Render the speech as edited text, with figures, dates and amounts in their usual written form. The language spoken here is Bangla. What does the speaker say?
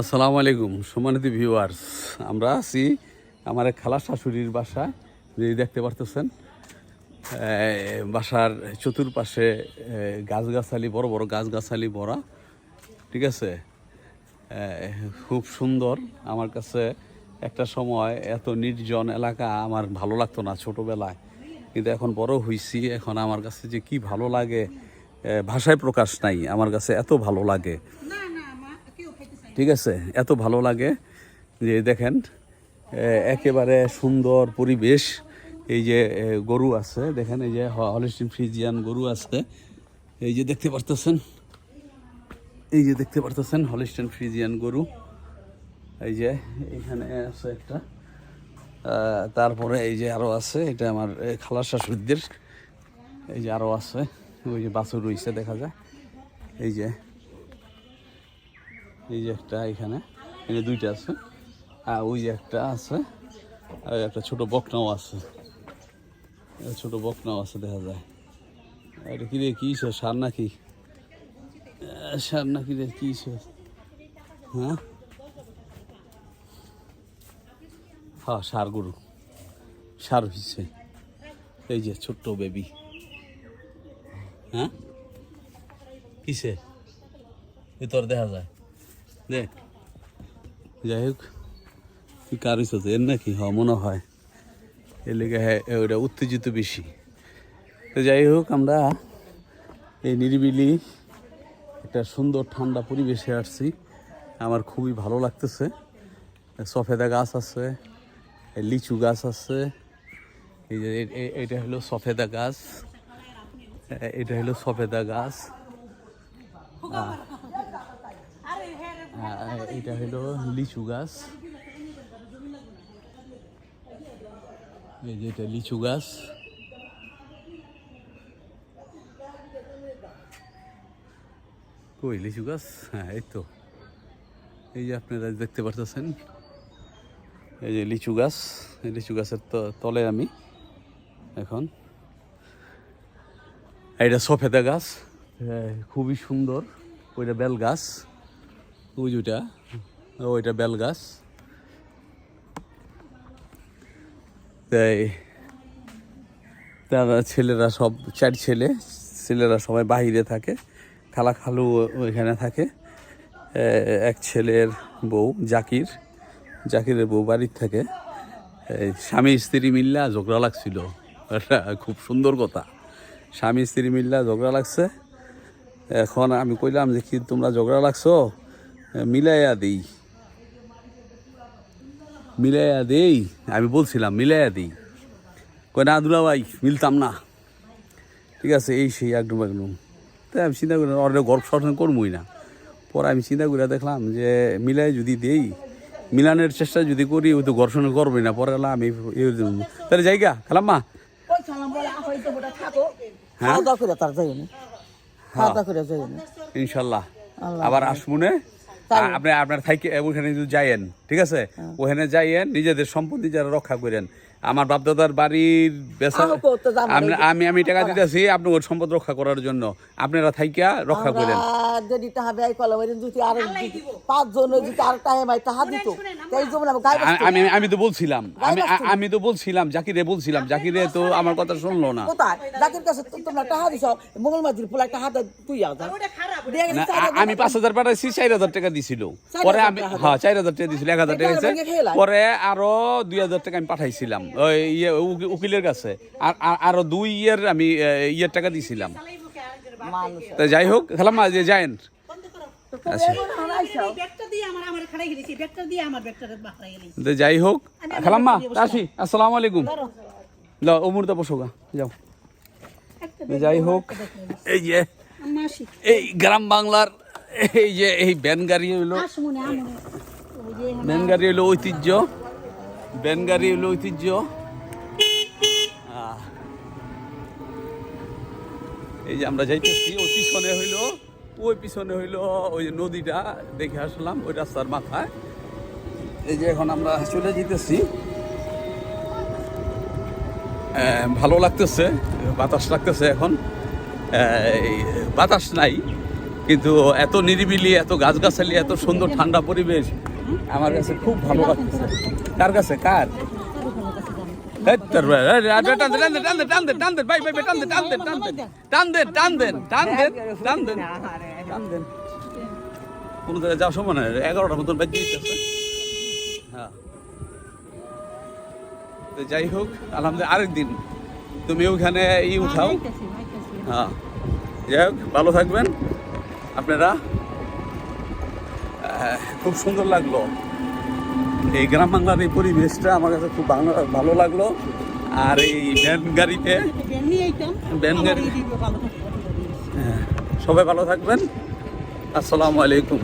আসসালামু আলাইকুম সম্মানিত ভিউয়ার্স, আমরা আছি আমার এক খালা শাশুড়ির বাসায়। যে দেখতে পারতেছেন বাসার চতুর্পাশে গাছগাছালি, বড় বড় গাছগাছালি ভরা। ঠিক আছে, খুব সুন্দর। আমার কাছে একটা সময় এত নির্জন এলাকা আমার ভালো লাগতো না ছোটোবেলায়, কিন্তু এখন বড় হয়েছি, এখন আমার কাছে যে কি ভালো লাগে ভাষায় প্রকাশ নাই। আমার কাছে এত ভালো লাগে, ঠিক আছে, এত ভালো লাগে যে দেখেন একেবারে সুন্দর পরিবেশ। এই যে গরু আছে দেখেন, এই যে হলিস্টিন ফ্রিজিয়ান গরু আছে, এই যে দেখতে পারতেছেন, এই যে দেখতে পারতেছেন হলিস্টিন ফ্রিজিয়ান গরু। এই যে এখানে আছে একটা, তারপরে এই যে আরও আছে, এটা আমার খালার শাশুড়িদের। এই যে আরও আছে, ওই যে বাছুর রয়েছে দেখা যায়। এই যে একটা এখানে, এই যে দুইটা আছে, আর ওই যে একটা আছে, আর একটা ছোট বকনাও আছে, ছোট বকনাও আছে দেখা যায়। এটা কি রে, কি সার নাকি? সার নাকি রে, কি হ্যাঁ হ্যাঁ সার গরু, সার হচ্ছে। এই যে ছোট্ট বেবি, হ্যাঁ কিসে ভিতর দেখা যায় দেখ। যাই হোক, কি কার হচ্ছে এর নাকি? হ্যাঁ মনে হয় এর লেগে, হ্যাঁ ওইটা উত্তেজিত বেশি। তো যাই হোক, আমরা এই নিরিবিলি একটা সুন্দর ঠান্ডা পরিবেশে আসছি, আমার খুবই ভালো লাগতেছে। সফেদা গাছ আছে, লিচু গাছ আছে। এই যে এটা হলো সফেদা গাছ, এটা হলো সফেদা গাছ, এটা হলো লিচু গাছ। এই যে এটা লিচু গাছ। কই লিচু গাছ? হ্যাঁ এই তো, এই যে আপনারা দেখতে পারতেছেন, এই যে লিচু গাছ। এই লিচু গাছের তলে আমি এখন। এটা সফেদা গাছ, খুবই সুন্দর। ওইটা বেল গাছ, ওই যেটা, ওইটা বেল গাছ। তাই তারা ছেলেরা সব, চার ছেলেরা সবাই বাহিরে থাকে, খালা খালু ওইখানে থাকে। এক ছেলের বউ জাকিরের বউ বাড়ির থাকে। স্বামী স্ত্রী মিল্লা ঝগড়া লাগছিল, এটা খুব সুন্দর কথা। স্বামী স্ত্রী মিল্লা ঝগড়া লাগছে। এখন আমি কইলাম যে কি তোমরা ঝগড়া লাগছো, মিলাইয়া দেই। আমি বলছিলাম মিলাইয়া দিই, কই না দুলা ভাই মিলতাম না, ঠিক আছে, এই সেই একদম। তাই আমি চিন্তা করি ওর গল্প সর্ষণ করবই না। পরে আমি চিন্তা করে দেখলাম যে মিলাই যদি দেই, মিলানের চেষ্টা যদি করি, ওই তো ঘর্ষণ করবই না। পরে গেলাম আমি তাহলে জায়গা খেলাম মা, হ্যাঁ ইনশাল্লাহ আবার আসমুনে। আপনি আপনার থাইকে ওইখানে যদি যাইয়েন, ঠিক আছে, ওখানে যাইয়েন, নিজেদের সম্পত্তি যারা রক্ষা করেন। আমার বাপদাদার বাড়ির বেচা, আমি টাকা দিতেছি আপনি ওর সম্পদ রক্ষা করার জন্য, আপনারা থাইকা রক্ষা করেন। আমি তো বলছিলাম জাকিরে তো আমার কথা শুনলো না। আমি 5,000 পাঠাইছি, 4,000 টাকা দিছিল। পরে আমি 4,000 টাকা দিছিল, 1,000 টাকা দিয়েছে। পরে আরো 2,000 টাকা আমি পাঠাইছিলাম ওই উকিলের কাছে, আরো 2 ইয়ার আমি ইয়ের টাকা দিছিলাম। তা যাই হোক খেলাম যে যায়েন। যাই হোক খালাম্মা আসি, আসসালামু আলাইকুম। ও মুহূর্তে বসোগা যাও। যাই হোক, এই যে এই গ্রাম বাংলার এই যে এই ব্যানগাড়ি হইলো ঐতিহ্য, এই যে আমরা যাইতেছি, ওই পিছনে হইলো ওই যে নদীটা দেখে আসলাম, ওই রাস্তার মাথায়। এই যে এখন আমরা চলে যেতেছি, ভালো লাগতেছে, বাতাস লাগতেছে। এখন বাতাস নাই, কিন্তু এত নিরিবিলি, এত গাছগাছালি, এত সুন্দর ঠান্ডা পরিবেশ আমার কাছে খুব ভালো লাগছে। কার কাছে? কার? কোন জায়গায় যাওয়ার সময় না, 11টার মতন বাজে দিতেছে। হ্যাঁ, যাই হোক, আলহামদুলিল্লাহ আরেকদিন তুমি ওখানে উঠাও। হ্যাঁ, যাই হোক, ভালো থাকবেন আপনারা। খুব সুন্দর লাগলো এই গ্রাম বাংলার এই পরিবেশটা, আমার কাছে খুব ভালো লাগলো। আর এই ভ্যান গাড়িতে, ভ্যান গাড়ি, সবাই ভালো থাকবেন। আসসালামু আলাইকুম।